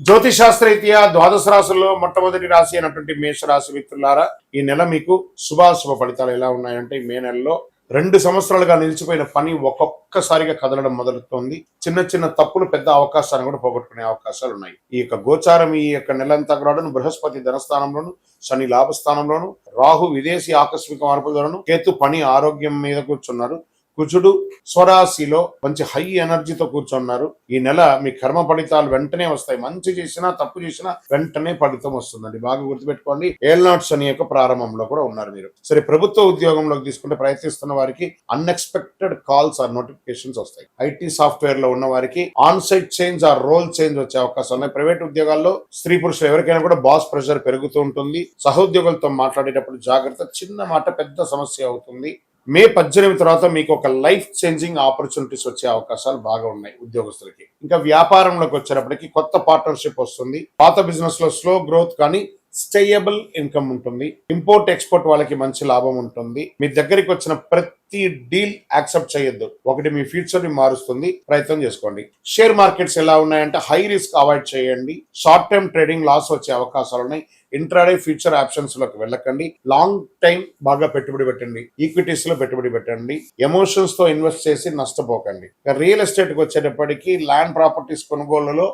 జ్యోతిశాస్త్రరీత్యా ద్వాదశ రాశుల్లో మొట్టమొదటి రాశి అయినటువంటి మేషరాశి మిత్రులారా, ఈ నెల మీకు శుభాశుభ ఫలితాలు ఎలా ఉన్నాయంటే, ఈ మే నెలలో 2 సంవత్సరాలుగా నిలిచిపోయిన పని ఒక్కొక్కసారిగా కదలడం మొదలుతోంది. చిన్న చిన్న తప్పులు పెద్ద అవకాశాన్ని కూడా పోగొట్టుకునే అవకాశాలు ఉన్నాయి. ఈ యొక్క గోచారం ఈ యొక్క నెలంతా కూడా బృహస్పతి ధనస్థానంలోను, శని లాభస్థానంలోను, రాహు విదేశీ ఆకస్మిక మార్పులను, కేతు పని ఆరోగ్యం మీద కూర్చున్నారు, కుజుడు స్వరాశిలో మంచి హై ఎనర్జీతో కూర్చున్నారు. ఈ నెల మీ కర్మ ఫలితాలు వెంటనే వస్తాయి. మంచి చేసినా తప్పు చేసినా వెంటనే ఫలితం వస్తుందండి. బాగా గుర్తుపెట్టుకోండి. ఏల్నాట్ శని యొక్క ప్రారంభంలో కూడా ఉన్నారు మీరు. సరే, ప్రభుత్వ ఉద్యోగంలోకి తీసుకుంటే ప్రయత్నిస్తున్న వారికి అన్ఎక్స్పెక్టెడ్ కాల్స్ ఆర్ నోటిఫికేషన్స్ వస్తాయి. ఐటీ సాఫ్ట్వేర్ లో ఉన్న వారికి on site change or role change వచ్చే అవకాశాలు ఉన్నాయి. ప్రైవేట్ ఉద్యోగాల్లో స్త్రీ పురుషులు ఎవరికైనా కూడా బాస్ ప్రెషర్ పెరుగుతూ ఉంటుంది. సహోద్యోగులతో మాట్లాడేటప్పుడు జాగ్రత్త. చిన్న మాట పెద్ద సమస్య అవుతుంది. మే 18 తర్వాత మీకు ఒక లైఫ్ చేంజింగ్ ఆపర్చునిటీస్ వచ్చే అవకాశాలు బాగా ఉన్నాయి ఉద్యోగస్తులకి. ఇంకా వ్యాపారంలోకి వచ్చేటప్పటికి కొత్త పార్ట్నర్షిప్ వస్తుంది. పాత బిజినెస్ లో స్లో గ్రోత్ కానీ స్టేయబుల్ ఇన్కమ్ ఉంటుంది. ఇంపోర్ట్ ఎక్స్పోర్ట్ వాళ్ళకి మంచి లాభం ఉంటుంది. మీ దగ్గరికి వచ్చిన ప్రతి డీల్ యాక్సెప్ట్ చేయొద్దు. ఒకటి మీ ఫ్యూచర్ ని మారుస్తుంది. ప్రయత్నం చేసుకోండి. షేర్ మార్కెట్స్ ఎలా ఉన్నాయంటే హై రిస్క్ అవాయిడ్ చేయండి. షార్ట్ టర్మ్ ట్రేడింగ్ లాస్ వచ్చే అవకాశాలు ఉన్నాయి. ఇంట్రాడే ఫ్యూచర్ ఆప్షన్స్ లోకి వెళ్ళకండి. లాంగ్ టైం బాగా పెట్టుబడి పెట్టండి. ఈక్విటీస్ లో పెట్టుబడి పెట్టండి. ఎమోషన్స్ తో ఇన్వెస్ట్ చేసి నష్టపోకండి. రియల్ ఎస్టేట్ కి వచ్చేటప్పటికి ల్యాండ్ ప్రాపర్టీస్ కొనుగోలులో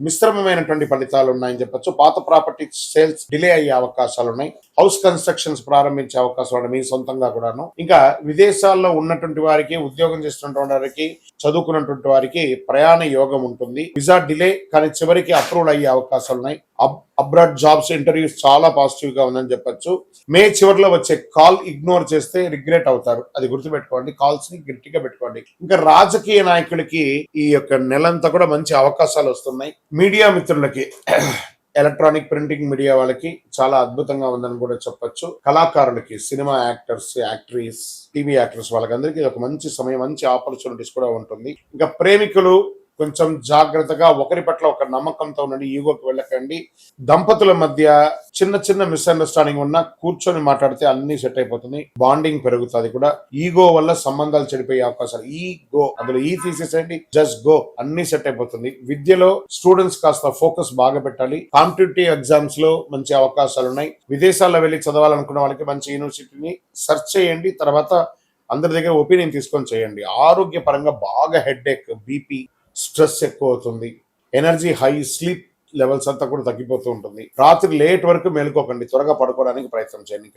మిశ్రమమైనటువంటి ఫలితాలు ఉన్నాయని చెప్పొచ్చు. పాత ప్రాపర్టీ సేల్స్ డిలే అయ్యే అవకాశాలు ఉన్నాయి. హౌస్ కన్స్ట్రక్షన్స్ ప్రారంభించే అవకాశాలు ఉన్నాయి మీ సొంతంగా కూడాను. ఇంకా విదేశాల్లో ఉన్నటువంటి వారికి, ఉద్యోగం చేస్తున్నటువంటి వారికి, చదువుకున్నటువంటి వారికి ప్రయాణ యోగం ఉంటుంది. విజా డిలే కానీ చివరికి అప్రూవల్ అయ్యే అవకాశాలు ఉన్నాయి. అబ్రాడ్ జాబ్స్ ఇంటర్వ్యూస్ చాలా పాజిటివ్ గా ఉందని చెప్పొచ్చు. మే చివరిలో వచ్చే కాల్ ఇగ్నోర్ చేస్తే రిగ్రెట్ అవుతారు. అది గుర్తుపెట్టుకోండి. కాల్స్ ని గట్టిగా పెట్టుకోండి. ఇంకా రాజకీయ నాయకులకి ఈ యొక్క నెలంతా కూడా మంచి అవకాశాలు వస్తున్నాయి. మీడియా మిత్రులకి, ఎలక్ట్రానిక్ ప్రింటింగ్ మీడియా వాళ్ళకి చాలా అద్భుతంగా ఉందని కూడా చెప్పొచ్చు. కళాకారులకి, సినిమా యాక్టర్స్, యాక్ట్రీస్, టీవీ యాక్టర్స్ వాళ్ళకందరికీ ఒక మంచి సమయం, మంచి ఆపర్చునిటీస్ కూడా ఉంటుంది. ఇంకా ప్రేమికులు కొంచెం జాగ్రత్తగా, ఒకరి పట్ల ఒక నమ్మకంతో ఉండండి. ఈగోకి వెళ్ళకండి. దంపతుల మధ్య చిన్న చిన్న మిస్అండర్స్టాండింగ్ ఉన్నా కూర్చొని మాట్లాడితే అన్ని సెట్ అయిపోతుంది. బాండింగ్ పెరుగుతుంది కూడా. ఈగో వల్ల సంబంధాలు చెడిపోయే అవకాశాలు. అందులో తీసేసేయండి. జస్ట్ గో, అన్ని సెట్ అయిపోతుంది. విద్యలో స్టూడెంట్స్ కాస్త ఫోకస్ బాగా పెట్టాలి. కాంపిటేటివ్ ఎగ్జామ్స్ లో మంచి అవకాశాలు ఉన్నాయి. విదేశాల్లో వెళ్ళి చదవాలనుకున్న వాళ్ళకి మంచి యూనివర్సిటీని సెర్చ్ చేయండి. తర్వాత అందరి దగ్గర ఒపీనియన్ తీసుకొని చేయండి. ఆరోగ్యపరంగా బాగా హెడ్ఏక్, బీపీ, స్ట్రెస్ ఎక్కువ అవుతుంది. ఎనర్జీ హై, స్లీప్ లెవెల్స్ అంతా కూడా తగ్గిపోతూ ఉంటుంది. రాత్రి లేట్ వరకు మేలుకోకండి. త్వరగా పడుకోవడానికి ప్రయత్నం చేయండి.